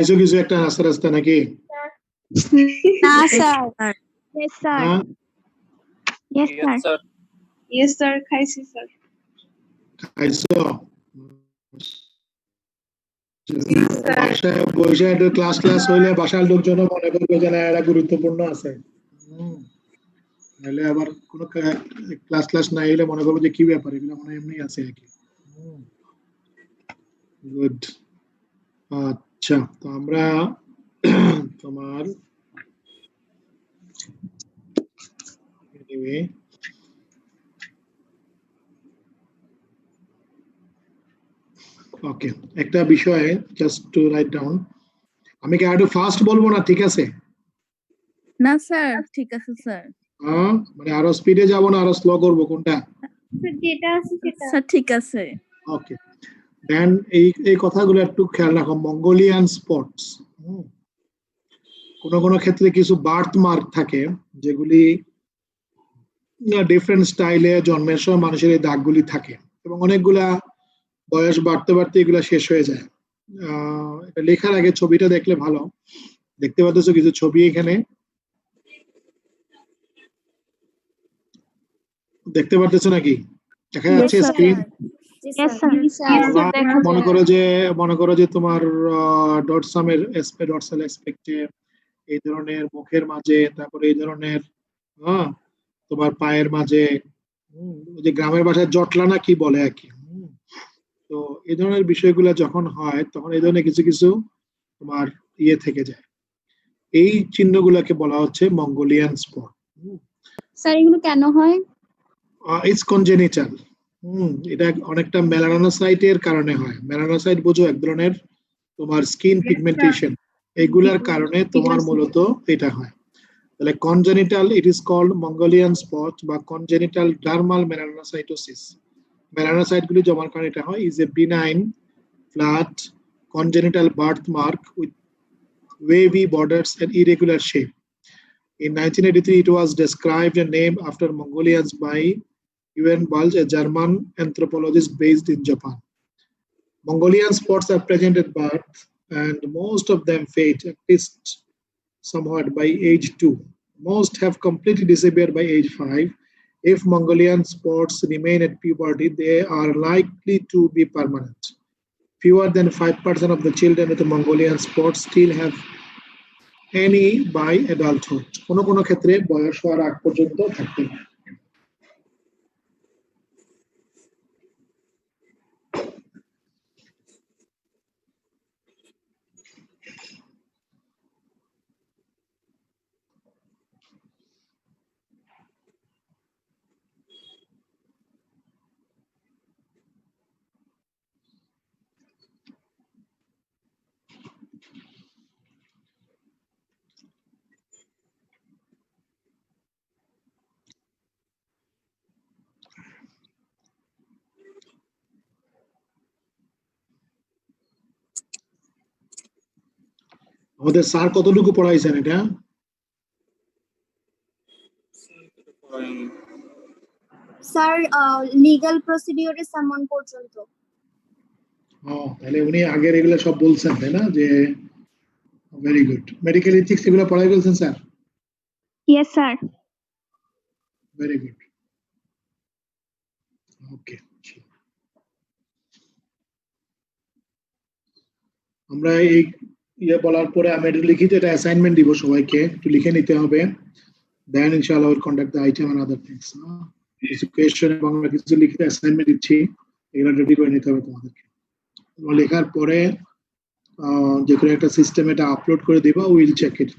কিছু কিছু একটা রাস্তা রাস্তা নাকি? না স্যার। Yes, sir. হ্যাঁ Yes, sir. Yes sir, খাইছি স্যার। খাইছো? স্যার। বাসায় বসে একটু ক্লাস হইলে বাসার লোকজন মনে করবে যে না এরা গুরুত্বপূর্ণ আছে। নাহলে আবার কোনো ক্লাস না এলে মনে করবে যে কি ব্যাপার, এগুলো মনে হয় এমনি আছে আর কি। গুড। আচ্ছা, তো আমরা তোমার anyway, ওকে, একটা বিষয়ে জাস্ট টু রাইট ডাউন। আমি কি আরো ফাস্ট বলবো না, ঠিক আছে? না স্যার, ঠিক আছে স্যার। মানে আরো স্পিডে যাব না আরো স্লো করবো, কোনটা? যেটা আছে সেটা। স্যার ঠিক আছে। ওকে, দেন এই কথাগুলো একটু খেয়াল রাখো। মঙ্গোলিয়ান স্পটস, কোন ক্ষেত্রে কিছু বার্থ মার্ক থাকে যেগুলি ডিফারেন্ট স্টাইলে জন্মের সময় মানুষের এই দাগগুলি থাকে এবং অনেকগুলা বয়স বাড়তে বাড়তে এগুলা শেষ হয়ে যায়। এটা লেখার আগে ছবিটা দেখলে ভালো। দেখতে পাচ্ছ কিছু ছবি এখানে, দেখতে পারতেছো নাকি? দেখা যাচ্ছে স্ক্রিন? Yes, sir. মনে করো যে তোমার ডটসামের ডটসাল এসপেক্টে এই ধরনের মুখের মাঝে, তারপরে এই ধরনের তোমার পায়ের মাঝে, যে গ্রামের ভাষায় জটলা না কি বলে আর কি। তো এই ধরনের বিষয়গুলো যখন হয় তখন এই ধরনের কিছু কিছু তোমার ইয়ে থেকে যায়। এই চিহ্নগুলোকে বলা হচ্ছে মঙ্গোলিয়ান স্পট। স্যার এগুলো কেন হয়? It's congenital. এটা অনেকটা মেলানোসাইটের কারণে হয়। মেলানোসাইট বুঝো, এক ধরনের তোমার স্কিন পিগমেন্টেশন, এগুলার কারণে তোমার মূলত এটা হয়। তাহলে congenital, it is called Mongolian spot বা কনজেনিটাল ডার্মাল মেলানোসাইটোসিস। মেলানোসাইট গুলি জমার কারণে এটা হয়। Is a benign flat congenital birthmark with wavy borders and irregular shape. In 1983, it was described and named after Mongolians by Yuan Bulge, a German anthropologist based in Japan. Mongolian spots are present at birth, and most of them fade, at least somewhat, by age 2. Most have completely disappeared by age 5. If Mongolian spots remain at puberty, they are likely to be permanent. Fewer than 5% of the children with the Mongolian spots still have any by adulthood. কোনো ক্ষেত্রে বয়স হওয়ার আগ পর্যন্ত থাকতে পারে। আমাদের sir কতটুকু পড়াইছেন এটা? স্যার লিগ্যাল প্রসিডিওরে সামন পর্যন্ত। তাহলে উনি আগের এগুলো সব বলছেন, তাই না? যে ভেরি গুড। মেডিকেল এথিক্স এগুলো পড়াই বলছেন sir? Yes sir. Very good. Okay, আমরা এই বলার পরে আমি একটু লিখিত এটা অ্যাসাইনমেন্ট দিব সবাইকে, একটু লিখে নিতে হবে। দেন ইনশাআল্লাহ will conduct the item and other things. কিছু কোয়েশ্চেন এবং আমরা কিছু লিখিত অ্যাসাইনমেন্ট দিচ্ছি, এগুলো রেডি করে নিতে হবে তোমাদেরকে। লেখার পরে যে কোনো একটা সিস্টেম এটা আপলোড করে দিবা, will check it.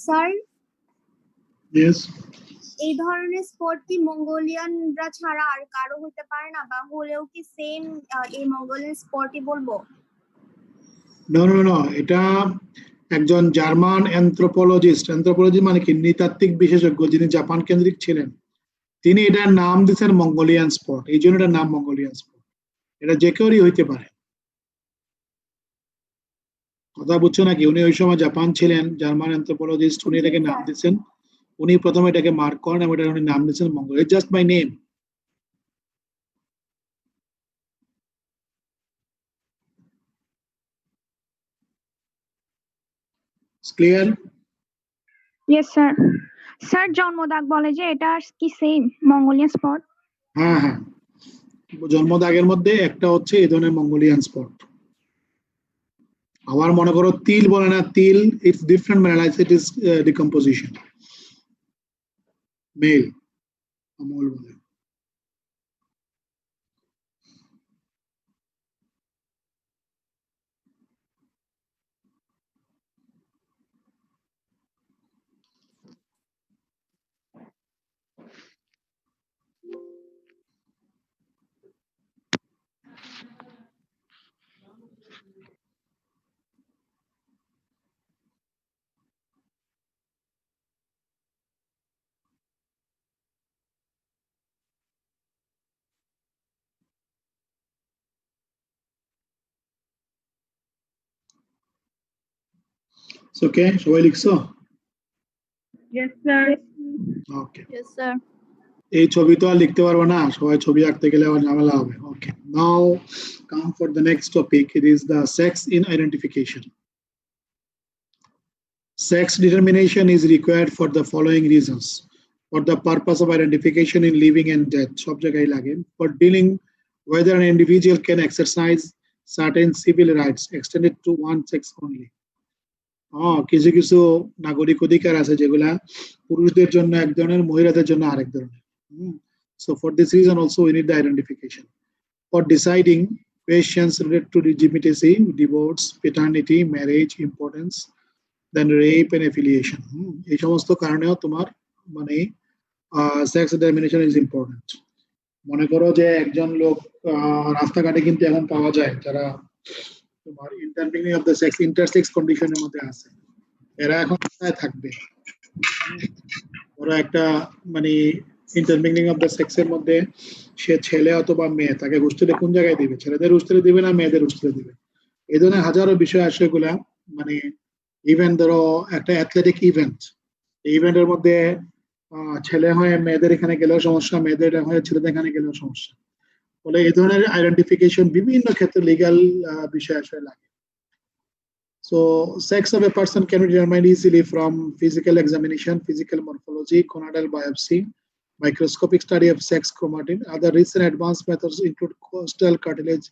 Sir Yes. এই ধরনের স্পোর্ট কি মঙ্গোলিয়ানরা ছাড়া আর কারো হতে পারে না, বা হলেও কি সেম এই মঙ্গোলিয়ান স্পোর্টই বলবো? No, no, no. এটা একজন জার্মান অ্যানথ্রোপোলজি মানে কি নৃতাত্ত্বিক বিশেষজ্ঞ, যিনি জাপান কেন্দ্রিক ছিলেন, তিনি এটার নাম দিয়েছেন মঙ্গোলিয়ান স্পট। এই জন্য এটার নাম মঙ্গোলিয়ান স্পট। এটা যে কেউই হইতে পারে। কথা বুঝছো নাকি? উনি ওই সময় জাপান ছিলেন, জার্মান অ্যানথ্রোপোলজিস্ট, উনি এটাকে নাম দিয়েছেন। উনি প্রথমে এটাকে মার্ক করেন এবং এটা উনি নাম দিয়েছেন Mongolia, just by name. Clear? Yes sir. Sir জন্মদাগ বলে যে এটা কি সেম মঙ্গোলিয়ান স্পট? হ্যাঁ হ্যাঁ, জন্মদাগের মধ্যে একটা হচ্ছে এই ধরনের মঙ্গোলিয়ান স্পট। আবার মনে করো তিল বলে না, তিল ইটস ডিফারেন্ট ম্যানালাইজ, ইট ইজ ডিকম্পোজিশন। মেল আমল বলে। ওকে, সবাই লিখছো? Yes, sir. Okay. Yes sir. এই ছবি তো আর লিখতে পারবো না, সবাই ছবি আঁকতে গেলে আবার ঝামেলা হবে। Okay, now come for the next topic. It is the sex in identification. Sex determination is required for the following reasons: for the purpose of identification in living and death, সব জায়গায় লাগে, for dealing whether an individual can exercise certain civil rights extended to one sex only. কিছু কিছু নাগরিক অধিকার আছে যেগুলা পুরুষদের জন্য এক ধরনের, মহিলাদের জন্য আরেক ধরনের। So for this reason also we need the identification. For deciding questions related to legitimacy, divorce, paternity, marriage, importance, then rape and affiliation. এই সমস্ত কারণেও তোমার মানে সেক্স ডিটারমিনেশন ইজ ইম্পর্টেন্ট। মনে করো যে একজন লোক রাস্তাঘাটে কিন্তু এখন পাওয়া যায় যারা তোমার ইন্টারমিনিং অফ দ্য সেক্স, ইন্টারসেক্স কন্ডিশনের মধ্যে আছে। এরা এখন কোথায় থাকবে? ওরা একটা মানে ইন্টারমিনিং অফ দ্য সেক্সের মধ্যে সে ছেলে অথবা মেয়ে, তাকে হোস্টেলে কোন জায়গায় দিবে? ছেলেদের হোস্টেলে দিবে না মেয়েদের হোস্টেলে দিবে? এই ধরনের হাজারো বিষয় আসে, এগুলা মানে ইভেন্ট, ধরো একটা অ্যাথলেটিক ইভেন্ট, এই ইভেন্টের মধ্যে ছেলে হয়ে মেয়েদের এখানে গেলেও সমস্যা, মেয়েদের হয়ে ছেলেদের এখানে গেলেও সমস্যা। ফলে এই ধরনের আইডেন্টিফিকেশন বিভিন্ন ক্ষেত্রে লিগ্যাল বিষয় আসলে লাগে। So sex of a person can be determined easily from physical examination, physical morphology, gonadal biopsy, microscopic study of sex chromatin. Other recent advanced methods include costal cartilage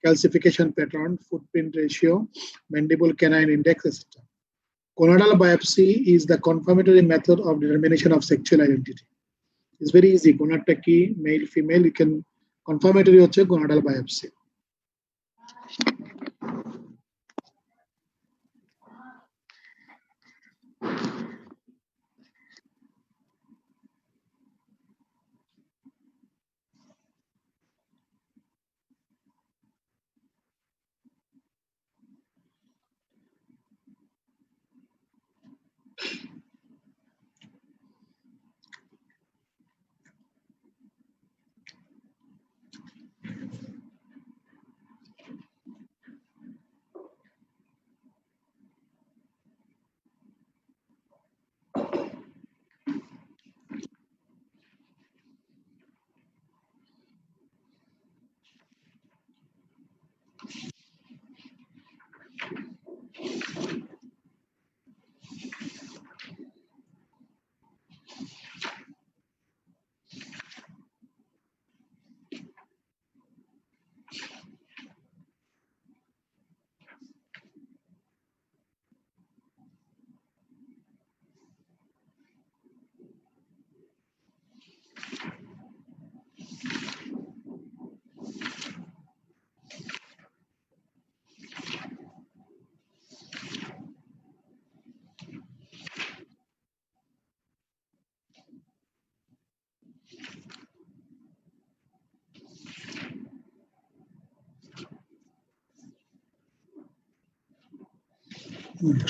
calcification pattern, footprint ratio, mandible canine index, etc. Gonadal biopsy is the confirmatory method of determination of sexual identity. It's very easy. Gonadটা কি, male, female, you can confirmatory হচ্ছে gonadal biopsy.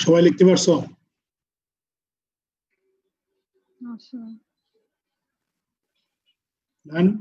সবাই লিখতে পারছো? No, sir. Done?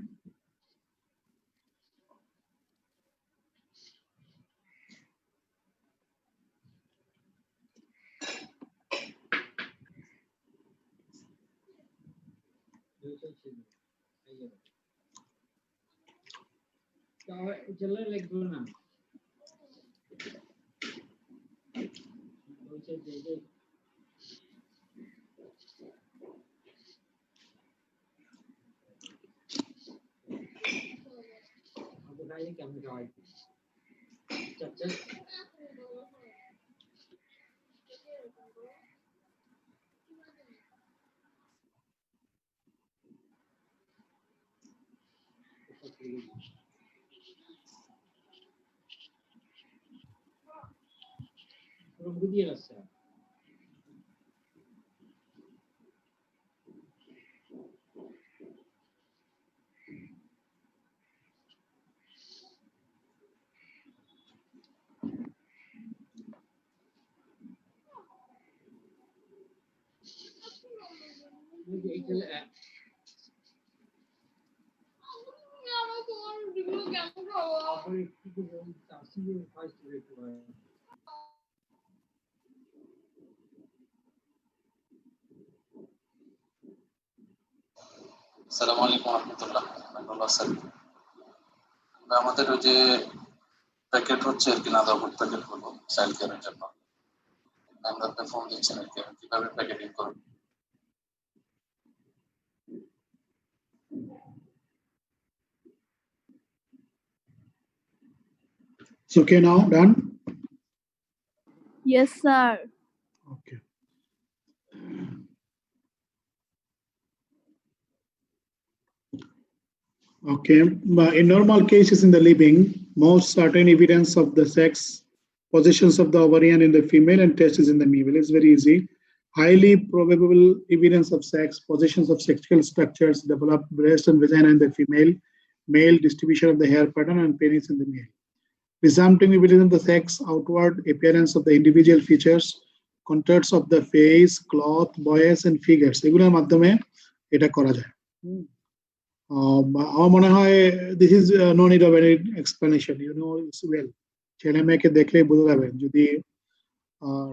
আসসালামু আলাইকুম রহমতুল্লাহ। আমাদের ওই যে প্যাকেট হচ্ছে আর কি, নাদাবুট প্যাকেট করবো চাইল্ড কেয়ারের জন্য। আমরা ফোন দিচ্ছেন আর কি, কিভাবে প্যাকেটিং করবো। It's okay now, done? Yes, sir. Okay. Okay, but in normal cases in the living, most certain evidence of the sex positions of the ovarian in the female and testes in the male. It's very easy. Highly probable evidence of sex positions of sexual structures develop breast and vagina in the female, male distribution of the hair pattern and penis in the male. Presumptive evidence of the sex outward appearance of the individual features, contours of the face, cloth, voice and figures. এগুলোর মাধ্যমে এটা করা যায়। আমার মনে হয় this is no need of any explanation, you know it's well. ছেলে মেয়েকে দেখলেই বোঝা যাবে যদি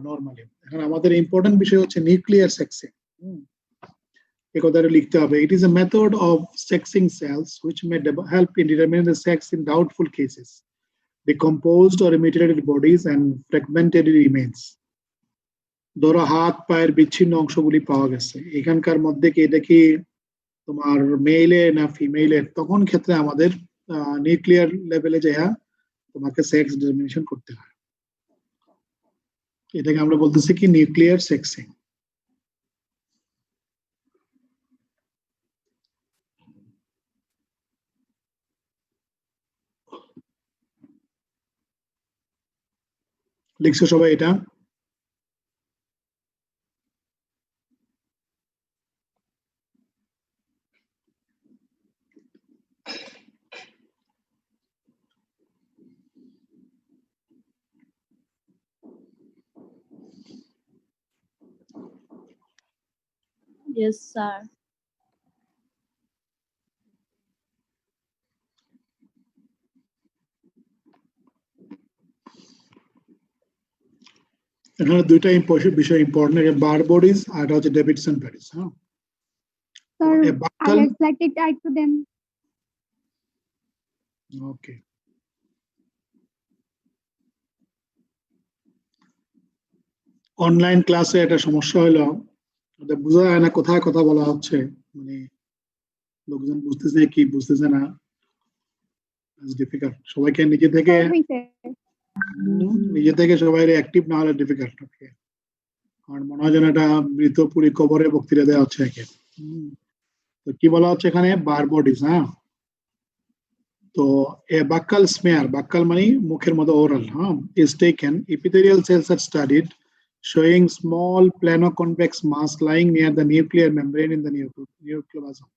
নরমালি। এখন আমাদের ইম্পর্টেন্ট বিষয় হচ্ছে নিউক্লিয়ার সেক্সিং। এই কথাটা লিখতে হবে। It is a method of sexing cells which may help in determining the sex in doubtful cases. Decomposed or mutilated bodies and fragmented remains. ধরো হাত পায়ের বিচ্ছিন্ন অংশগুলি পাওয়া গেছে, এখানকার মধ্যে কি এটা কি তোমার মেইলে না ফিমেইলে, তখন ক্ষেত্রে আমাদের নিউক্লিয়ার লেভেলে যাইয়া তোমাকে সেক্স ডিটারমিনেশন করতে হয়। এটাকে আমরা বলতেছি কি নিউক্লিয়ার সেক্সিং। লিখছো সবাই এটা? Yes, sir. এখানে দুইটা বিষয় ইম্পর্টেন্ট, বার বডিজ আর এটা হচ্ছে ডেভিডসন প্যারিস। হ্যাঁ, Sir, a buccal, I had selected tied to them. okay. Online ক্লাসে একটা সমস্যা হলো, বোঝা যায় না কোথায় কথা বলা হচ্ছে, মানে লোকজন বুঝতেছে কি বুঝতেছে না, ডিফিকাল্ট। সবাইকে নিজে থেকে সবাই অ্যাক্টিভ না হলে ডিফিকাল্ট। আর মনে হয় যেন এটা মৃত পুরী কবরে বক্তৃতা দেওয়া হচ্ছে একে। তো কি বলা হচ্ছে এখানে, বার বডিজ। হ্যাঁ, তো এ বাক্কাল স্মেয়ার, বাক্কাল মানে মুখের মতো ওরাল, হ্যাঁ, is taken, epithelial cells are studied showing small plano-convex mass lying near the nuclear membrane in the nucleoplasm.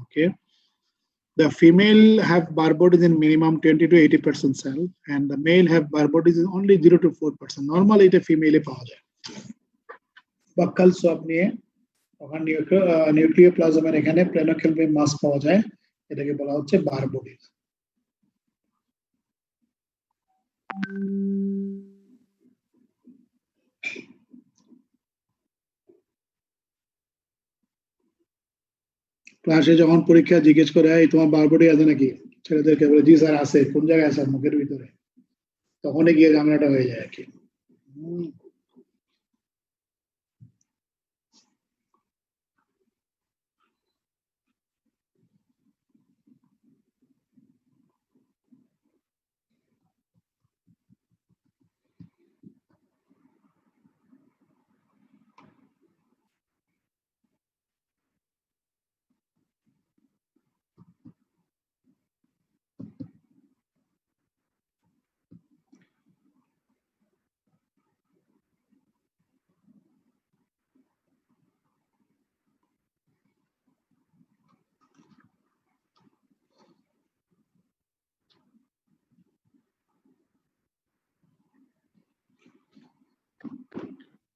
Okay, The female have bar bodies in minimum 20 to 80% cell, and the male have bar bodies in only 0 to 4%. Normally, এটা female পাওয়া যায়। Buccal swab নিয়ে ওখানে নিউক্লিওপ্লাজমের এখানে প্লেনোকেলমিন মাস পাওয়া যায়, এটাকে বলা হচ্ছে বার বডি। ক্লাসে যখন পরীক্ষা জিজ্ঞেস করে এই তোমার বার বডি আছে নাকি, ছেলেদেরকে বলে জি স্যার আছে, কোন জায়গায় আছে, মুখের ভিতরে, তখনই গিয়ে ঝামেলাটা হয়ে যায় আর কি।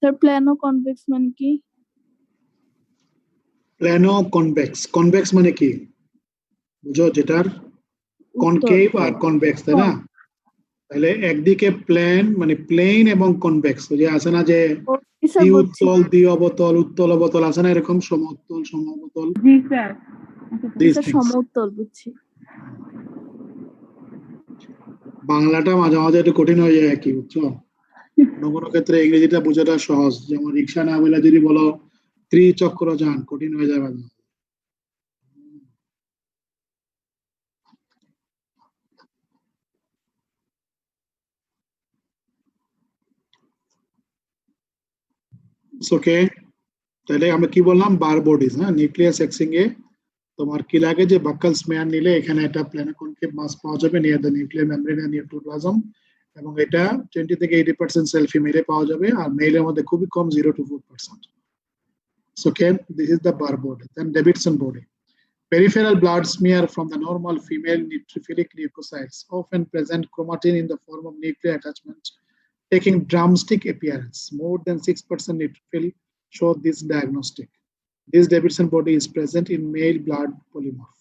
স্যার প্ল্যানো কনভেক্স মানে কি? প্ল্যানো কনভেক্স, কনভেক্স মানে কি বুঝো, যেটার কনকেভ আর কনভেক্স, তাই না? তাহলে একদিকে প্লেন মানে প্লেন এবং কনভেক্স, ওই যে আছে না যে দ্বি উত্তল দ্বি অবতল উত্তল অবতল আছে না, এরকম সমোত্তল সমঅবতল। জি স্যার। সমউত্তল বুঝছি। বাংলাটা মাঝে মাঝে একটু কঠিন হয়ে যায় কি, বুঝছো? কোনো কোনো ক্ষেত্রে ইংরেজিটা বোঝাটা সহজ, যেমন রিক্সা না বলে যদি বলো ত্রিচক্র যান, কঠিন হয়ে যাবে। ওকে, তাহলে আমরা কি বললাম, বার বডিজ। হ্যাঁ, নিউক্লিয়াস এক্সিং এ তোমার কি লাগে যে বাক্কাল স্মেয়ার নিলে এখানে একটা প্ল্যানোকনকেভ মাস পাওয়া যাবে near the nuclear membrane and nucleoplasm, এবং এটা 20 থেকে 80% সেল ফিমেলে পাওয়া যাবে, আর মেলের মধ্যে খুবই কম 0 to 4%। So okay, this is the bar body. Then Davidson body. Peripheral blood smear from the normal female neutrophilic leukocytes, often present chromatin in the form of nuclear attachment, taking drumstick appearance. More than 6% neutrophil show this diagnostic. This Davidson body is present in male blood polymorph.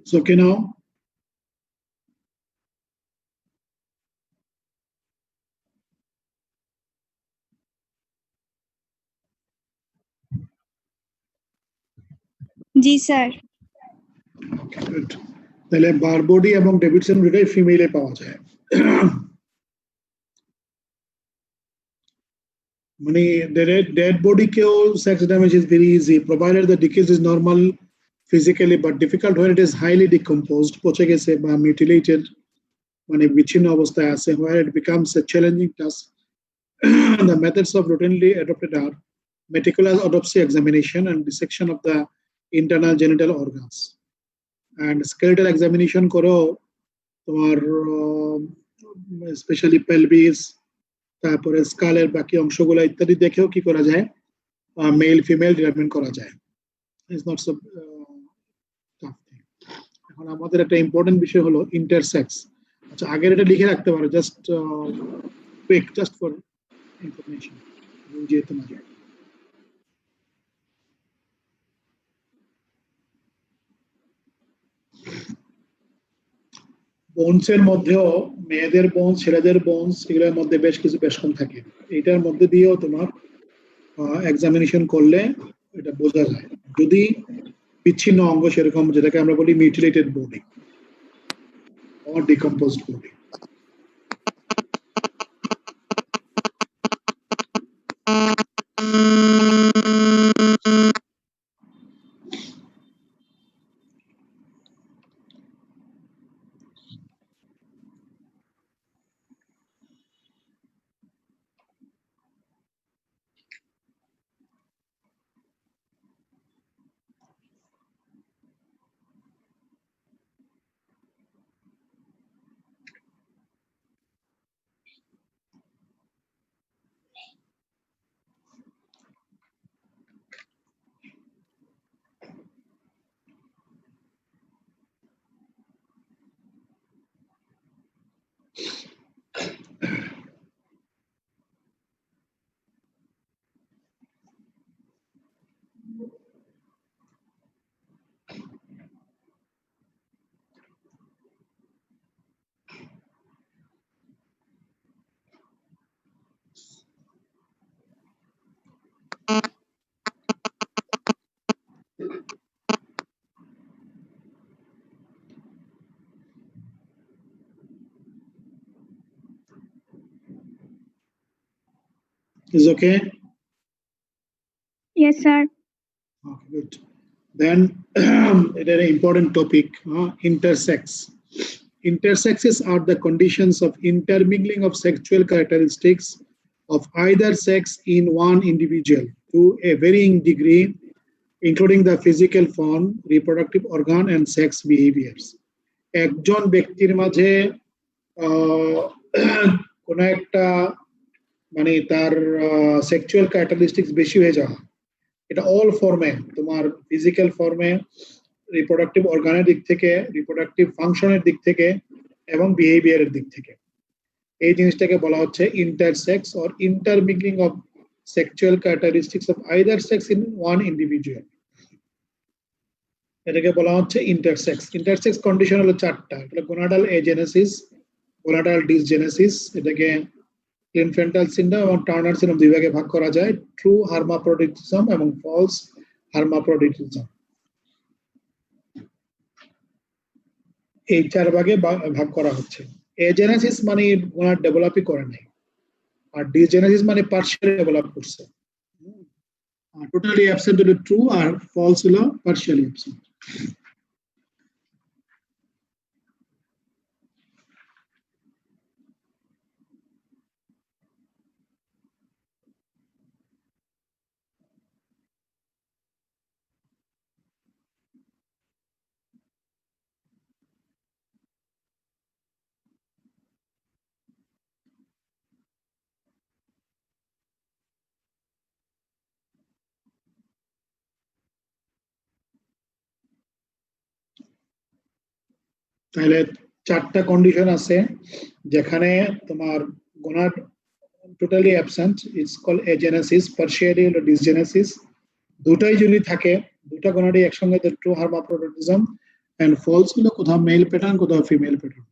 So okay now, G sir. Okay, good. তাহলে বারবোডি এবং Davidson দুটাই ফিমেলে পাওয়া যায়। মানে dead body কেও sex damage is very easy provided the decay is normal physically but difficult when it is highly decomposed, পচে গেছে বা mutilated, মানে বিচ্ছিন্ন অবস্থায় আছে, where it becomes a challenging task. The methods of routinely adopted are meticulous autopsy examination and dissection of the internal genital organs, and skeletal examination করেও তোমার specially pelvis, তারপরে স্কালের বাকি অংশগুলো ইত্যাদি দেখেও কি করা যায়, মেল ফিমেল ডিটারমিন করা যায়। It's not so tough thing. এখন আমাদের একটা ইম্পর্টেন্ট বিষয় হলো ইন্টারসেক্স। আচ্ছা, আগের এটা লিখে রাখতে পারো, just quick, just for information, যেহেতু না যায়। বোনসের মধ্যেও মেয়েদের বোনস, ছেলেদের বোনস, এগুলোর মধ্যে বেশ কিছু বেশ কম থাকে। এটার মধ্যে দিয়েও তোমার এক্সামিনেশন করলে এটা বোঝা যায় যদি বিচ্ছিন্ন অঙ্গ সেরকম, যেটাকে আমরা বলি mutilated body or decomposed body. Is okay? Yes sir. Okay, good. Then it is an important topic, intersex. Intersexes are the conditions of intermingling of sexual characteristics of either sex in one individual to a varying degree, including the physical form, reproductive organ, and sex behaviors. একজন ব্যক্তির মাঝে কোনো একটা মানে তার sexual characteristics বেশি হয়ে যাওয়া, এটা অল ফর্মে, তোমার ফিজিক্যাল ফর্মে, রিপ্রোডাক্টিভ অর্গানের দিক থেকে, রিপ্রোডাক্টিভ ফাংশনের দিক থেকে, এবং বিহেভিয়ারের দিক থেকে, এই জিনিসটাকে বলা হচ্ছে intersex or intermingling of sexual characteristics of either sex in one individual, এটাকে বলা হচ্ছে ইন্টারসেক্স। ইন্টারসেক্স কন্ডিশন হলো চারটা, এটা গোনাডাল এজেনেসিস, গোনাডাল ডিসজেনেসিস, এটাকে ক্লিনফেন্টাল সিন্ড্রোম এবং টার্নার সিন্ড্রোম দুই ভাগে ভাগ করা যায়, ট্রু হার্মাফ্রোডিটিজম এবং ফলস হার্মাফ্রোডিটিজম, এই চার ভাগে ভাগ করা হচ্ছে। এজেনেসিস মানে গোনাড ডেভেলপই করে নাই, আর ডিসজেনেসিস মানে পার্শিয়ালি ডেভেলপ করছে। টোটালি অ্যাবসেন্ট হলো ট্রু, আর ফলস হলো পার্শিয়ালি অ্যাবসেন্ট। তাহলে চারটা কন্ডিশন আছে যেখানে তোমার gonad totally absent, it's called agenesis, partially হলো ডিসজেনেসিস। দুটাই যদি থাকে, দুটা গোনাডই একসঙ্গে, ট্রু হার্মাফ্রোডিটিজম, এন্ড ফলস হলো কোথাও মেল প্যাটার্ন কোথাও ফিমেল প্যাটার্ন,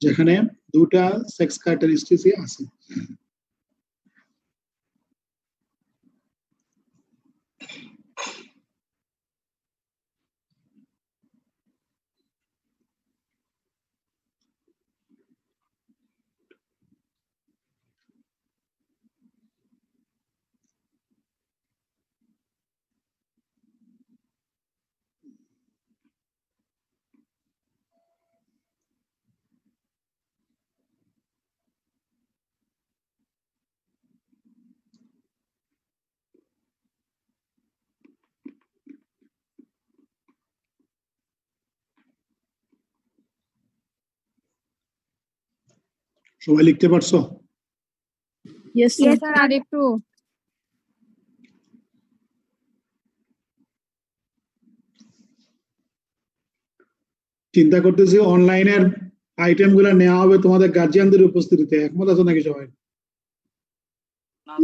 যেখানে দুটা সেক্স ক্যারেক্টারিস্টিক্সই আছে। সবাই লিখতে পারছো? Yes, sir. Yes, sir. আর একটু চিন্তা করতেছি অনলাইনের আইটেম গুলো নেওয়া হবে তোমাদের গার্জিয়ানদের উপস্থিতিতে, একমত আছো নাকি সবাই?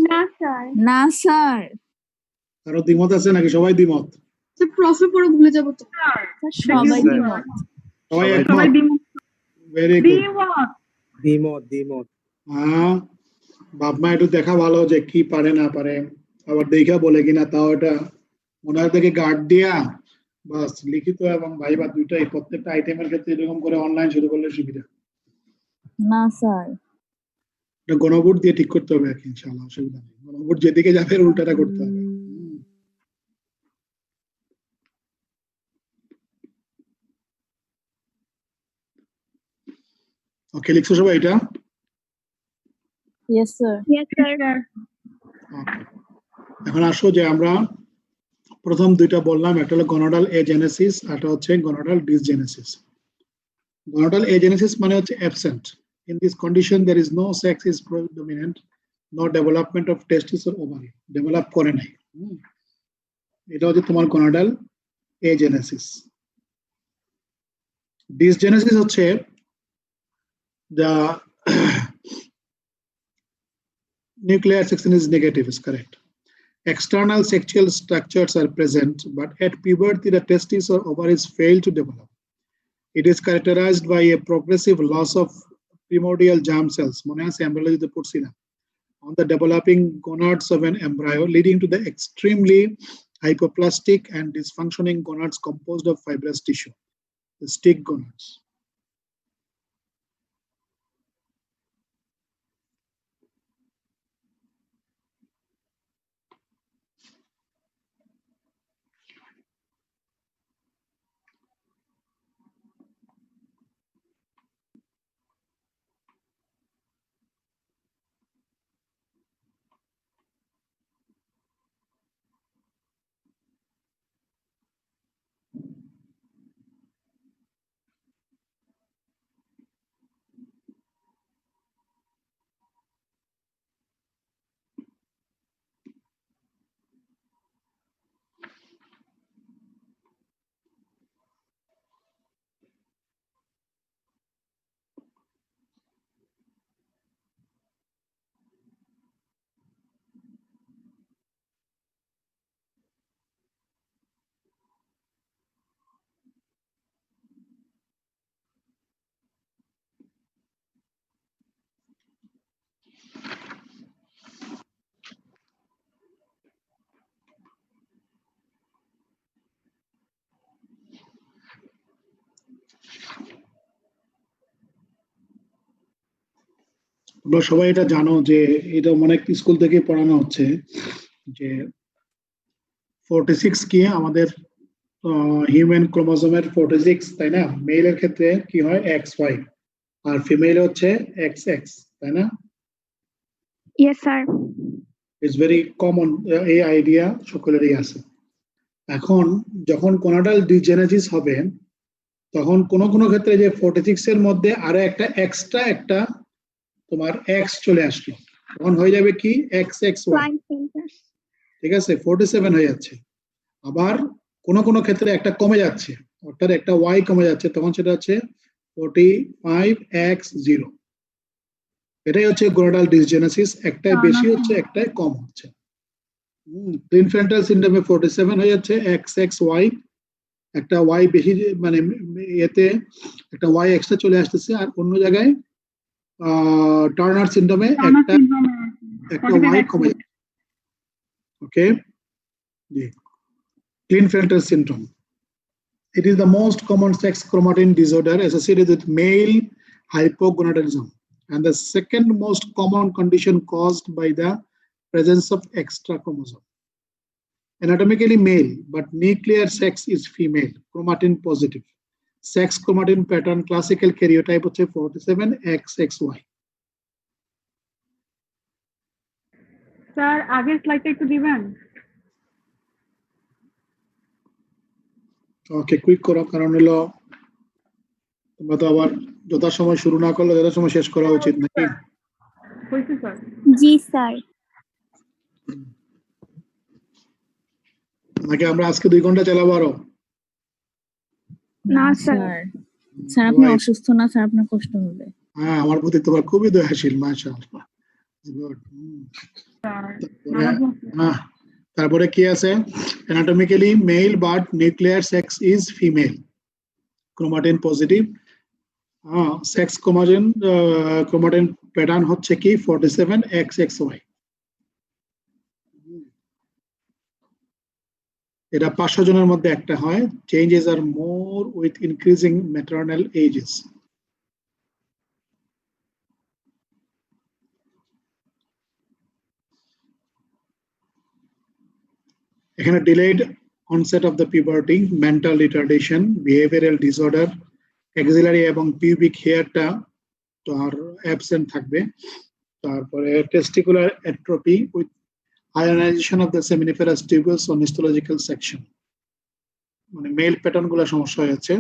না স্যার। না স্যার, কারো দ্বিমত আছে নাকি? সবাই দ্বিমত? প্রশ্ন পড়ে ভুলে যাবো তো। সবাই Sir. দ্বিমত। সবাই সবাই একমত? Very good. দ্বিমত হ্যাঁ, বাপ মা একটু দেখা ভালো যে কি পারে না পারে, আবার দেখা বলে কিনা, তাও এটা ওনার থেকে গার্ড দিয়া বাস লিখিত এবং ভাইবা দুইটাই, প্রত্যেকটা আইটেমের ক্ষেত্রে এরকম করে অনলাইন শুরু করলে সুবিধা। না স্যার, এটা গণভোট দিয়ে ঠিক করতে হবে আর কি, ইনশাআল্লাহ অসুবিধা নেই। গণভোট যেদিকে যাবে এর উল্টাটা করতে হবে। ওকে, লিখছো সবাই এটা? yes sir. Yes, sir. Okay. এখন আসো যে আমরা প্রথম দুইটা বললাম, একটা হলো গনোডাল এজেনেসিস, আর একটা হচ্ছে গনোডাল ডিসজেনেসিস। গনোডাল এজেনেসিস মানে হচ্ছে absent. In this condition there is no sex is predominant, no development of testis or ovary, develop করে নাই। এটা হচ্ছে তোমার গনোডাল এজেনেসিস। ডিসজেনেসিস হচ্ছে the nuclear section is negative, is correct. External sexual structures are present, but at puberty the testes or ovaries fail to develop. It is characterized by a progressive loss of primordial germ cells, মনে আছে embryology পড়ছিলাম, on the developing gonads of an embryo, leading to the extremely hypoplastic and dysfunctioning gonads composed of fibrous tissue, the stick gonads. তোমরা সবাই এটা জানো যে এটা অনেক স্কুল থেকে পড়ানো হচ্ছে যে 46 কি আমাদের হিউম্যান ক্রোমোজোমের 46, তাই না? মেলের ক্ষেত্রে কি হয় XY, আর ফিমেল হচ্ছে XX, তাই না? Yes, sir. It's very common, এই আইডিয়া সকলেরই আছে। এখন যখন কোনাডাল ডিজেনেসিস হবে তখন কোন কোন ক্ষেত্রে যে 46 এর মধ্যে আরো একটা এক্সট্রা একটা তোমার X চলে আসলো, তখন হয়ে যাবে কি XXY, Flying center. ঠিক আছে? 47 হয়ে যাচ্ছে। আবার কোন কোন ক্ষেত্রে একটা কমে যাচ্ছে, অর্থাৎ একটা Y কমে যাচ্ছে, তখন সেটা হচ্ছে 45X0। এটাই হচ্ছে গনোডাল ডিসজেনেসিস, একটাই বেশি হচ্ছে একটাই কম হচ্ছে। ক্লিনফেন্টাল সিনড্রোমে 47 হয়ে যাচ্ছে XXY, একটা Y বেশি, মানে এতে একটা Y এক্সট্রা চলে আসতেছে, আর অন্য জায়গায় টার্নার সিনড্রোমে একটা Y কমে যাচ্ছে। ওকে, জি। Klinefelter syndrome. It is the most common sex chromatin disorder associated with male hypogonadism and the second most common condition caused by the presence of extra chromosome. Anatomically male, but nuclear sex is female, chromatin positive. Sex chromatin pattern classical karyotype হচ্ছে 47XXY. Sir আগের স্লাইডটা একটু দিবেন। ওকে, quick করো, কারণ হলো তোমরা তো আবার যথাসময় শুরু না করলে যথাসময় শেষ করা উচিত নাকি? হয়েছে স্যার। জি স্যার। নাকি আমরা আজকে 2 ঘন্টা চালাবো আরো? না না, স্যার। স্যার স্যার আপনি সবাই- অসুস্থ না স্যার আপনার কষ্ট হবে। হ্যাঁ, আমার প্রতি তোমার খুবই দয়াশীল, মাশাআল্লাহ। Good. স্যার তারপরে তারপরে কি আছে? Anatomically male but nuclear sex is female, chromatin positive. Sex chromatin pattern হচ্ছে কি 47XXY। এটা 500 জনের মধ্যে একটা হয়। Changes are more with increasing maternal ages. এখানে delayed onset of the puberty, mental retardation, behavioral disorder, axillary এবং pubic hairটা তো আর অ্যাবসেন্ট থাকবে। তারপরে testicular atrophy with ionization of the seminiferous tubules on histological section, মানে male pattern গুলো সমস্যা হয়েছে।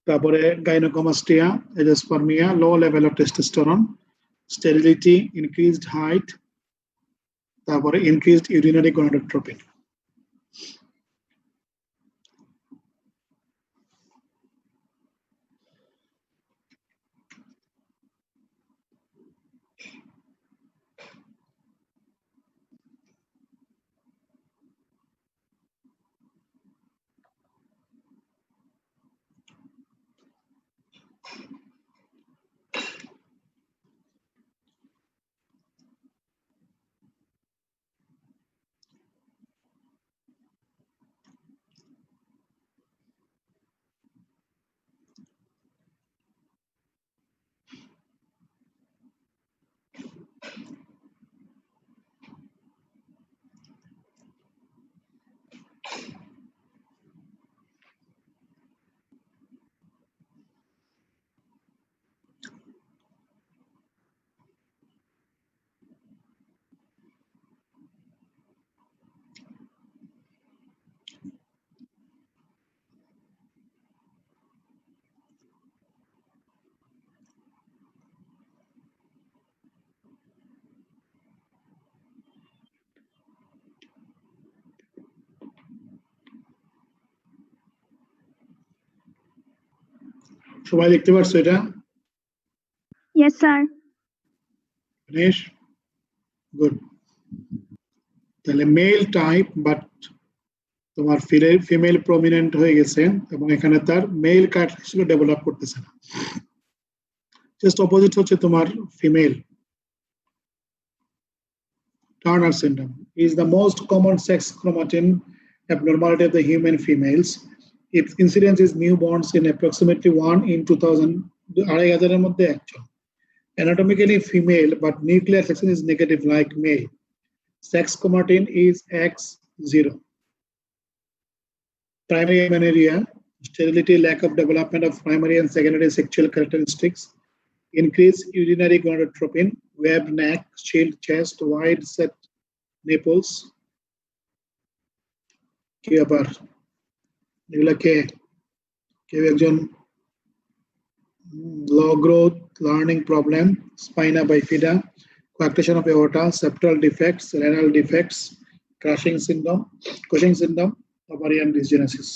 তারপরে gynaecomastia, azoospermia, low level of testosterone, sterility, increased height, তারপরে ইনক্রিজড ইউরিনারি গনাডোট্রপিন। সবাই দেখতে পারছো এটা? Yes sir. গণেশ, গুড। তাহলে মেল টাইপ বাট তোমার ফিমেল প্রমিনেন্ট হয়ে গেছে এবং এখানে তার মেল ক্যারেক্টারিস্টিক ডেভেলপ করতেছে না। জাস্ট অপোজিট হচ্ছে তোমার female. Turner syndrome is the most common sex chromatin abnormality of the human females. Its incidence is newborns in approximately 1 in 2000, 2500 এর মধ্যে একজন। Anatomically female, but nuclear section is negative like male. Sex chromatin is X0. Primary amenorrhea, sterility, lack of development of primary and secondary sexual characteristics, increased urinary gonadotropin, webbed neck, shield chest, wide set nipples. কি ব্যাপার? এগুলা কেউ একজন low growth, learning problem, spina bifida, coarctation of aorta, septal defects, renal defects, Cushing syndrome, ovarian dysgenesis.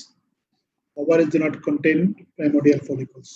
Ovaries do not contain primordial follicles.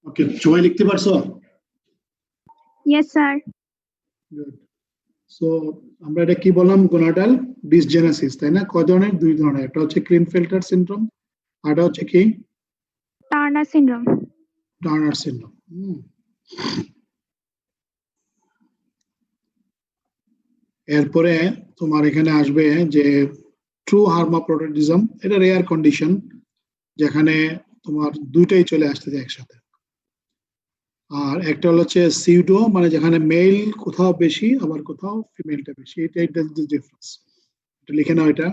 ওকে, সবাই লিখতে পারছো? Yes, sir. Good. So আমরা এটা কি বললাম, গোনাডাল ডিসজেনেসিস, তাই না? কয় ধরনের? দুই ধরনের, একটা হচ্ছে ক্লিনফেল্টার সিনড্রোম, আরটা হচ্ছে কি Turner syndrome. Turner syndrome. এরপরে তোমার এখানে আসবে যে ট্রু হার্মাফ্রোডিটিজম, এটা রেয়ার কন্ডিশন যেখানে তোমার দুইটাই চলে আসতেছে একসাথে। আর একটা হচ্ছে সিউডো, মানে যেখানে মেল কোথাও বেশি আবার কোথাও ফিমেলটা বেশি, এটাই ডিফারেন্স। এটা লিখে নাও এটা।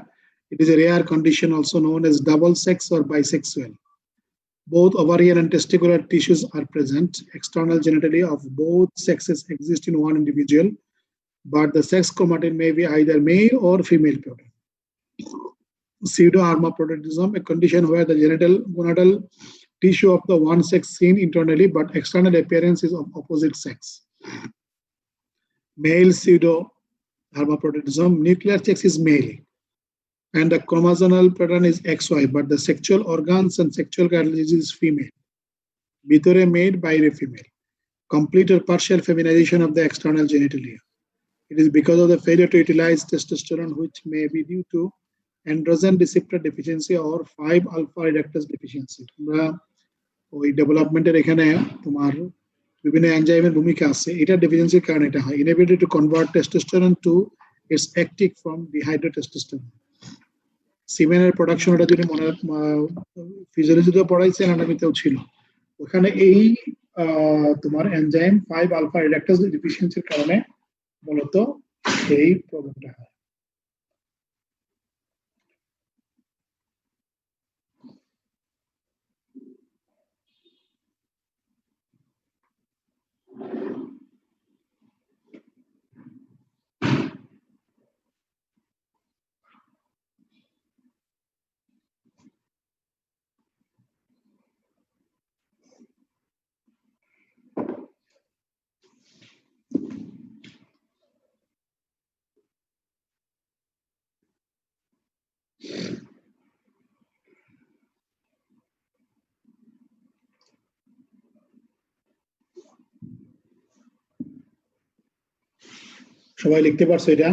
It is a rare condition also known as double sex or bisexual. Both ovarian and testicular tissues are present. External genitalia of both sexes exist in one individual, but the sex chromatin may be either male or female protein. Pseudohermaphroditism, a condition where the genital gonadal tissue of the one sex seen internally, but external appearance is of opposite sex. Male pseudohermaphroditism, nuclear sex is male, and the chromosomal pattern is XY, but the sexual organs and sexual cartilage is female. Bitore male, bire female. Complete or partial feminization of the external genitalia. It is because of the failure to utilize testosterone, which may be due to androgen receptor deficiency or 5-alpha reductase deficiency. আমরা ওই ডেভেলপমেন্টের এখানে তোমার বিভিন্ন এনজাইমের ভূমিকা আছে, এটা ডেফিসিয়েন্সির কারণে এটা হয়। Inability to convert testosterone to its active form dihydrotestosterone. সিমেনের প্রোডাকশনটা যদি মনে ফিজিওলজিতেও পড়াইছে, অ্যানাটমিতেও ছিল, ওখানে এই তোমার এনজাইম 5-alpha reductase ডেফিসিয়েন্সির কারণে মূলত এই প্রবলেমটা হয়। সবাই লিখতে পারছো এটা?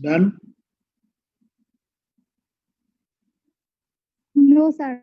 ডান? No, sir.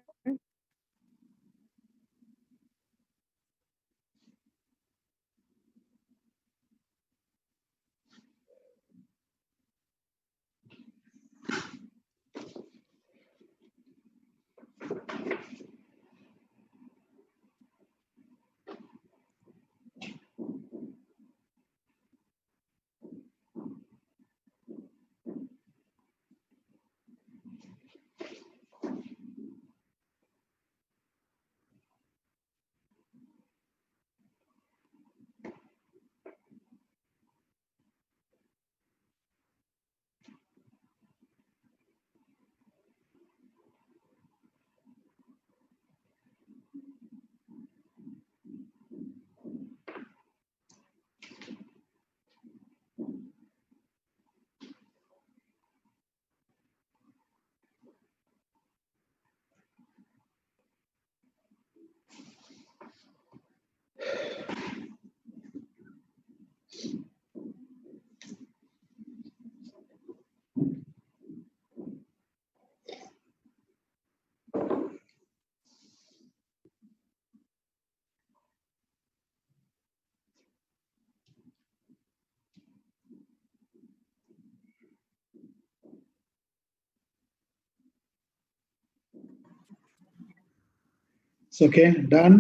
It's okay, done?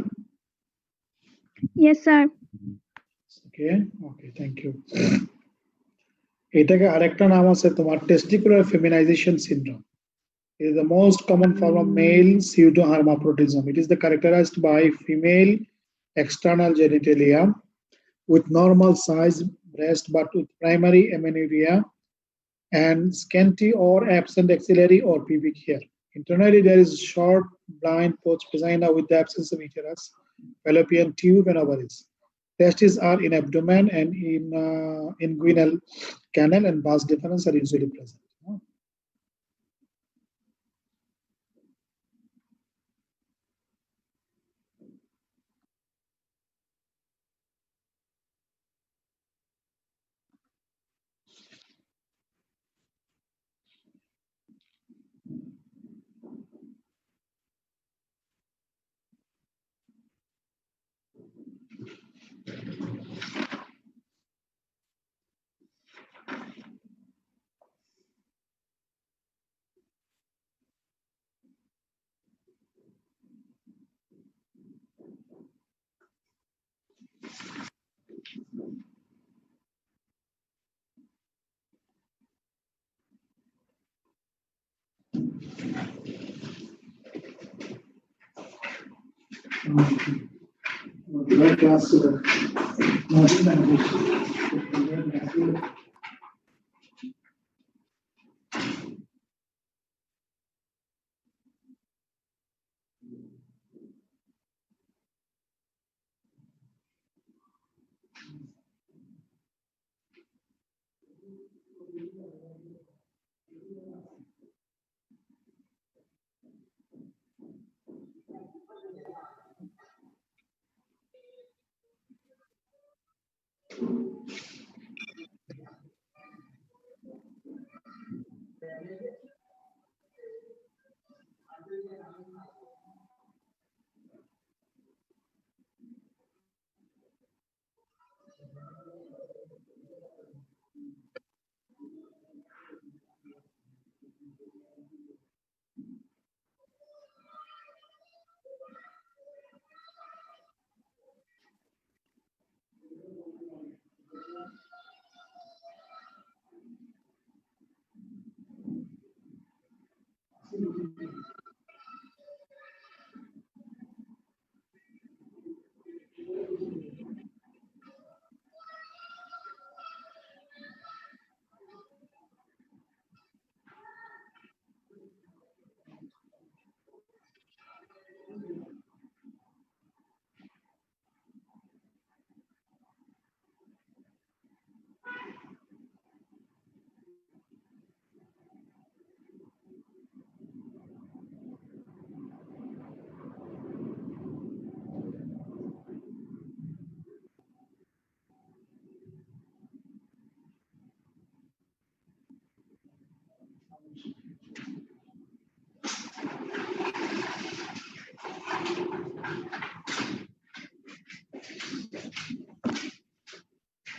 Yes, sir. Okay, okay, thank you. এটাকে আরেকটা নাম আছে তোমার testicular feminisation syndrome. It is the most common form of male pseudohermaphroditism. It is characterized by female external genitalia with normal size breast but with primary amenorrhea and scanty or absent axillary or pubic hair. Internally, there is short, blind pouch vagina with the absence of uterus, fallopian tube, and ovaries. Testes are in abdomen and in inguinal canal, and vas deferens are usually present.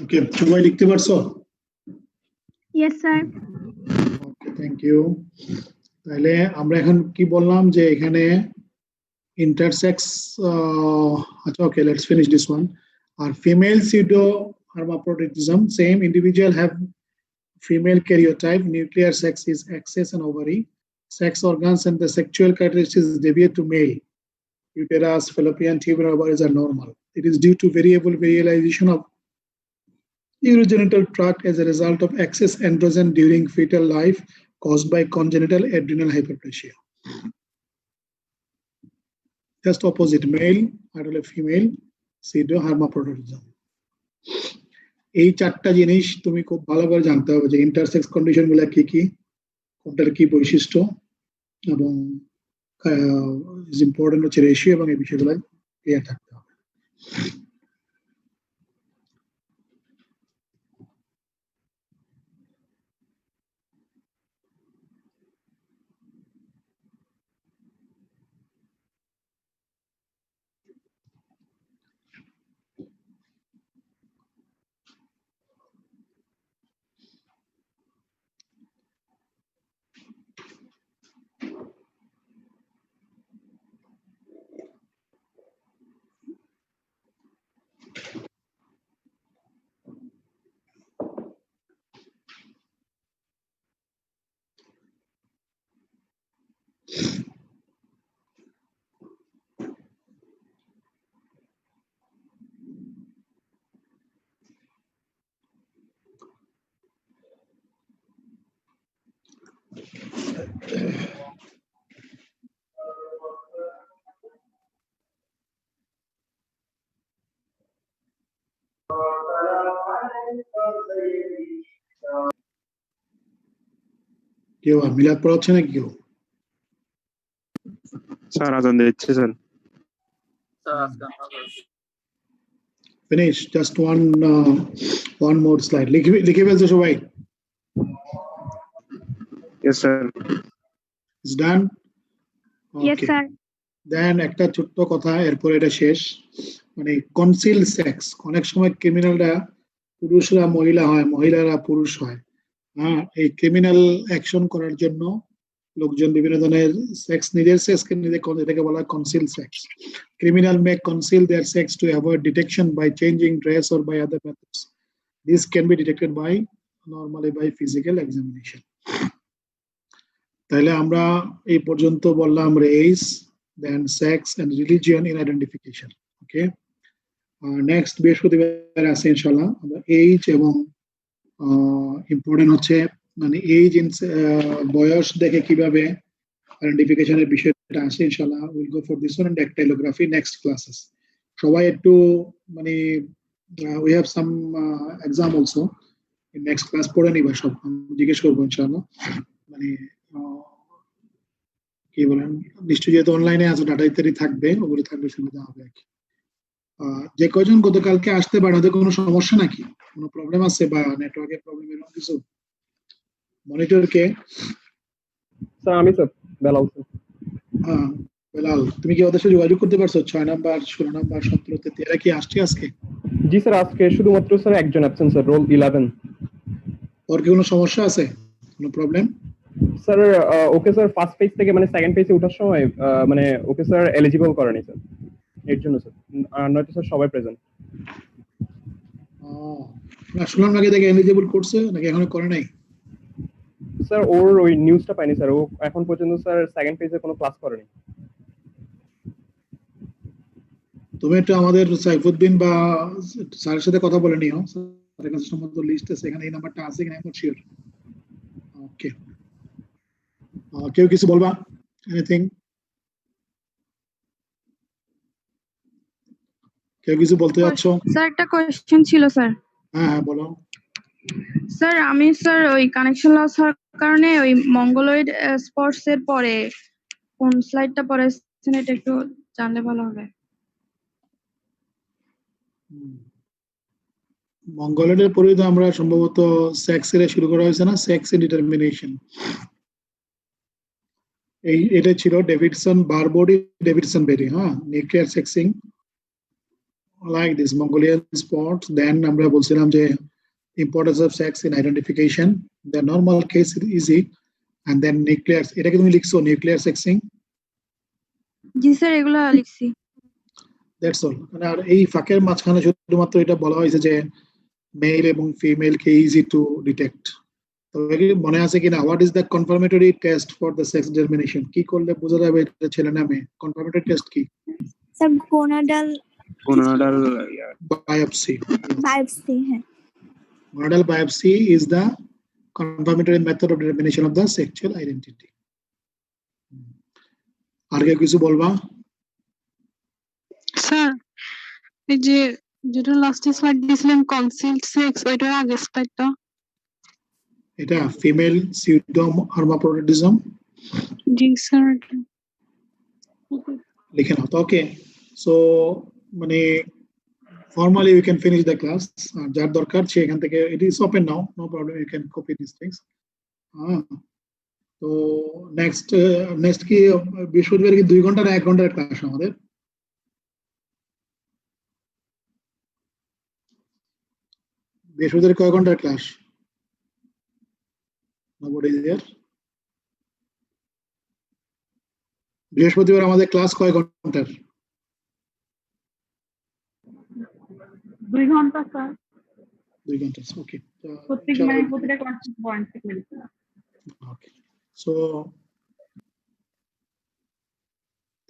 Okay, সবাই লিখতে পারছো? Yes, sir. Okay, thank you. তাহলে আমরা এখন কি বললাম যে এখানে ইন্টারসেক্স, আচ্ছা okay, let's finish this one. আর female pseudo hermaphroditism, same individual have female karyotype, nuclear sex is X and ovary, sex organs and the sexual characteristics deviate to male. Uterus, fallopian tube and ovaries are normal. It is due to variable varialization of urogenital tract as a result of excess androgen during fetal life caused by congenital adrenal hyperplasia. Just opposite, male, adult female, pseudo hermaphroditism. এই চারটা জিনিস তুমি খুব ভালো করে জানতে হবে যে ইন্টারসেক্স কন্ডিশন গুলা কি কি, কোনটার কি বৈশিষ্ট্য, এবং ইম্পর্টেন্ট হচ্ছে রেশিও, এবং এই বিষয়গুলো ক্লিয়ার থাকতে হবে। কেউ মিলাদ পড়াচ্ছে না কেউ? স্যার আজান দিচ্ছে sir. Finish. Just one more slide. লিখে ফেলছো সবাই? Yes sir. It's done? Yes, Okay. sir. Then একটা ছোট্ট কথা, এরপর এটা শেষ। মানে কনসিল সেক্স, অনেক সময় ক্রিমিনালরা পুরুষরা মহিলা হয়, মহিলারা পুরুষ হয়। হ্যাঁ, এই ক্রিমিনাল অ্যাকশন করার জন্য লোকজন বিভিন্ন ধরনের সেক্স নিজের সেক্সকে নিজে এটাকে বলা হয় conceal sex criminal may conceal their sex to avoid detection by changing dress or by other methods this can be detected by normally by physical examination তাহলে আমরা এই পর্যন্ত বললাম race then sex and religion in identification okay next বৃহস্পতিবার আছে ইনশাআল্লাহ আমরা age এবং ইম্পর্টেন্ট হচ্ছে মানে এইজ ইন বয়স দেখে কিভাবে আইডেন্টিফিকেশনের বিষয়টা আসে ইনশাআল্লাহ will go for this one and dactylography next classes সবাই একটু মানে we have some exam also in next class পড়ে নিবা সব জিজ্ঞেস করবো ইনশাআল্লাহ মানে কি বলেন নিশ্চয়ই যেহেতু অনলাইনে আছে ডাটা ইত্যাদি থাকবে ওগুলো থাকলে সুবিধা হবে আর কি যে কয়জন গতকালকে আসতে পারে ওদের কোনো সমস্যা নাকি কোনো প্রবলেম আছে বা নেটওয়ার্কের প্রবলেম এরকম কিছু মনিটর কে স্যার আমি স্যার বেলাল স্যার হ্যাঁ বেলাল তুমি কি ওদের সাথে যোগাযোগ করতে পারছো 6 নাম্বার 16 নাম্বার 17 তে এরা কি আসছে আজকে জি স্যার আজকে শুধুমাত্র স্যার একজন অ্যাবসেন্ট স্যার রোল 11 ওর কি কোনো সমস্যা আছে কোনো problem sir okay sir first page থেকে মানে সেকেন্ড পেজে ওঠার সময় মানে ওকে স্যার এলিজিবল করেনি স্যার এর জন্য স্যার নয়তো স্যার সবাই প্রেজেন্ট না শুনলাম নাকি দেখে এলিজিবল করছে নাকি এখনো করে নাই স্যার ওর ওই নিউজটা পাইনি স্যার ও এখন পর্যন্ত স্যার সেকেন্ড পেজে কোনো ক্লাস করেনি তুমি একটু আমাদের সাইফুদ্দিন বা স্যারের সাথে কথা বলে নিও স্যারের কাছে সম্বন্ধ লিস্ট আছে এখানে এই নাম্বারটা আছে কিনা আমি শিওর ওকে কেউ কিছু বলবা এনিথিং কেউ কিছু বলতে যাচ্ছ স্যার একটা কোশ্চেন ছিল স্যার হ্যাঁ হ্যাঁ বলো স্যার আমি স্যার ওই কানেকশন লস হওয়ার কারণে ওই মঙ্গলয়েড স্পটস এর পরে কোন স্লাইডটা পরে এটা একটু জানলে ভালো হবে মঙ্গলয়েডের পরে তো আমরা সম্ভবত সেক্স এর শুরু করা হয়েছে না সেক্স এন্ড ডিটারমিনেশন এটা ছিল ডেভিডসন বারবোডি ডেভিডসন বেরি হ্যাঁ nuclear sexing like this Mongolian spots then আমরা বলছিলাম যে importance of sex in identification the normal case is easy and then nuclear এটাকে তুমি লিখছো nuclear sexing জি স্যার এগুলো লিখছি দ্যাটস অল মানে আর এই ফাঁকের মাঝখানে শুধুমাত্র এটা বলা হয়েছে যে মেল এবং female K easy to detect তবে কি মনে আছে কিনা what is the confirmatory test for the sex determination কি করলে বোঝা যাবে এটা ছেলে না মেয়ে কনফার্মেটরি টেস্ট কি স্যার গোনাডাল biopsy হ্যাঁ gonadal biopsy is the confirmatory method of determination of the sexual identity আর কেউ কিছু বলবা স্যার এই যে যেটা লাস্ট স্লাইড দিয়েছিলেন কনসিল্ড সেক্স ওইটার আগে স্লাইডটা এটা ফিমেল pseudo hermaphroditism জি স্যার লিখে নাও তো ওকে সো মানে formally you can finish the class যার দরকার সে এখান থেকে it is open now no problem you can copy these things তো next কি বৃহস্পতিবার কি 2 ঘন্টা না 1 ঘন্টার ক্লাস আমাদের বৃহস্পতিবার কয় ঘন্টার ক্লাস nobody is there বৃহস্পতিবার আমাদের ক্লাস কয় ঘন্টার 2 ঘন্টা স্যার 2 ঘন্টা ওকে প্রত্যেকটা ক্লাস পয়েন্ট থেকে okay so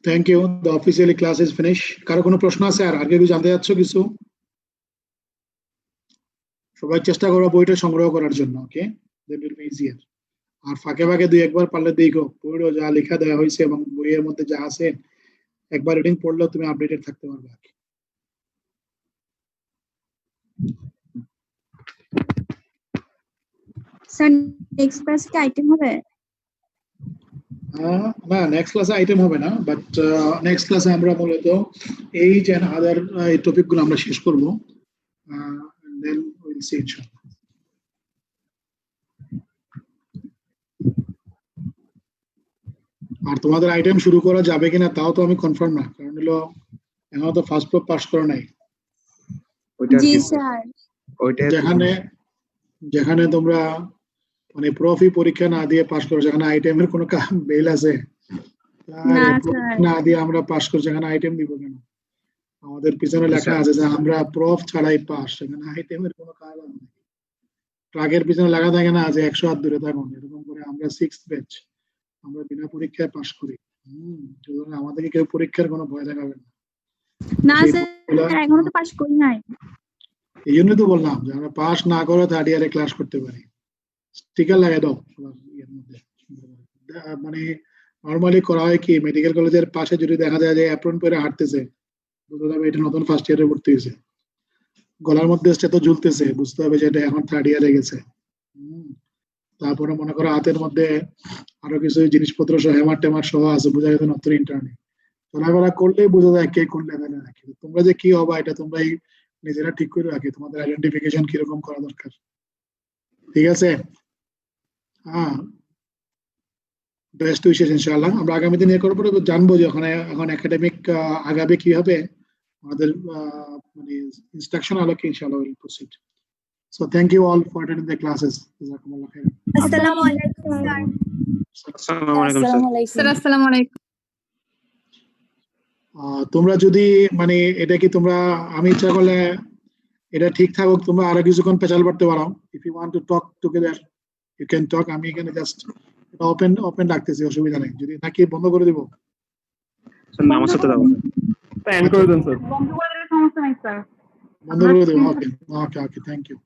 thank you the officially class is finished কারো কোনো প্রশ্ন আছে আর আগে কিছু জানতে যাচ্ছ কিছু সবাই চেষ্টা করো বইটা সংগ্রহ করার জন্য ওকে that will be easier আর ফাঁকে ফাঁকে দুই একবার পারলে দেখো পুরো যা লেখা দেওয়া হয়েছে এবং বইয়ের মধ্যে যা আছে একবার রিডিং পড়লেও তুমি আপডেটেড থাকতে পারবে স্যার নেক্সট ক্লাসে কি আইটেম হবে না নেক্সট ক্লাসে আইটেম হবে না বাট নেক্সট ক্লাসে আমরা মূলত এইজ এন্ড আদার টপিক গুলো আমরা শেষ করব দেন উইল সি ইনশাআল্লাহ আর তোমাদের আইটেম শুরু করা যাবে কিনা তাও তো আমি কনফার্ম না কারণ হলো এখনো তো ফার্স্ট প্রপ পাস করা নাই জি স্যার যেখানে তোমরা মানে প্রফি পরীক্ষা না দিয়ে পাশ করে, যেখানে আইটেমের কোনো বেল আছে? না, আরে, স্যার। না দিয়ে আমরা পাশ করছি, যেখানে আইটেম দিব কেন? আমাদের পিছনে লেখা আছে যে আমরা প্রফ ছাড়াই পাস, সেখানে আইটেমের কোনো কারণ নেই। ট্রাকের পিছনে লেখা থাকে না যে 100 হাত দূরে থাকুন, এরকম করে আমরা 6th ব্যাচ, আমরা বিনা পরীক্ষায় পাশ করি। সুতরাং আমাদেরকে কেউ পরীক্ষার কোনো ভয় দেখাবে না। না সেই স্যার, বইগুলা- এখনো তো পাস করি নাই। এই জন্যই তো বললাম যে আমরা পাস না করে থার্ড ইয়ারে ক্লাস করতে পারি। স্টিকার লাগাই দাও সবার ইয়ের মধ্যে। মানে নর্মালি করা হয় কি, মেডিকেল কলেজের পাশে যদি দেখা যায় যে অ্যাপ্রন পরে হাঁটতেছে, বুঝতে হবে এটা নতুন ফার্স্ট ইয়ারে ভর্তি হয়েছে। গলার মধ্যে তো ঝুলতেছে, বুঝতে হবে যে এটা এখন থার্ড ইয়ারে গেছে। তারপরে মনে করো হাতের মধ্যে আরো কিছু জিনিসপত্র সহ হেমার টেমার সহ আছে, বোঝা গেছে নতুন ইন্টার্নে। চলাফেরা করলেই বোঝা যায় কে কোন লেভেলে রাখে। তোমরা যে কি হবা এটা তোমরাই নিজেরা ঠিক করে রাখি, তোমাদের আইডেন্টিফিকেশন কিরকম করা দরকার। ঠিক আছে? হ্যাঁ, বেস্ট উইশেস ইনশাআল্লাহ। আমরা আগামী দিনে করার পরে জানবো যে ওখানে এখন একাডেমিক আগাবে কিভাবে, আমাদের মানে ইনস্ট্রাকশন আলোকে ইনশাআল্লাহ will proceed. So thank you all for attending the classes. জাযাকুমুল্লাহ খাইরান। আসসালামু আলাইকুম স্যার। আসসালামু আলাইকুম স্যার। স্যার আসসালামু আলাইকুম। তোমরা যদি মানে এটা কি তোমরা, আমি ইচ্ছা করলে এটা ঠিক থাকুক, তোমরা আরো কিছুক্ষণ পেঁচাল পারতে পারো। If you want to talk together you can talk. আমি এখানে জাস্ট ওপেন রাখতেছি, অসুবিধা নেই। যদি নাকি বন্ধ করে দিব? স্যার নামাজ সাথে দাও। এন্ড করে দেন স্যার। বন্ধ করে দেবো। ওকে ওকে ওকে, থ্যাংক ইউ।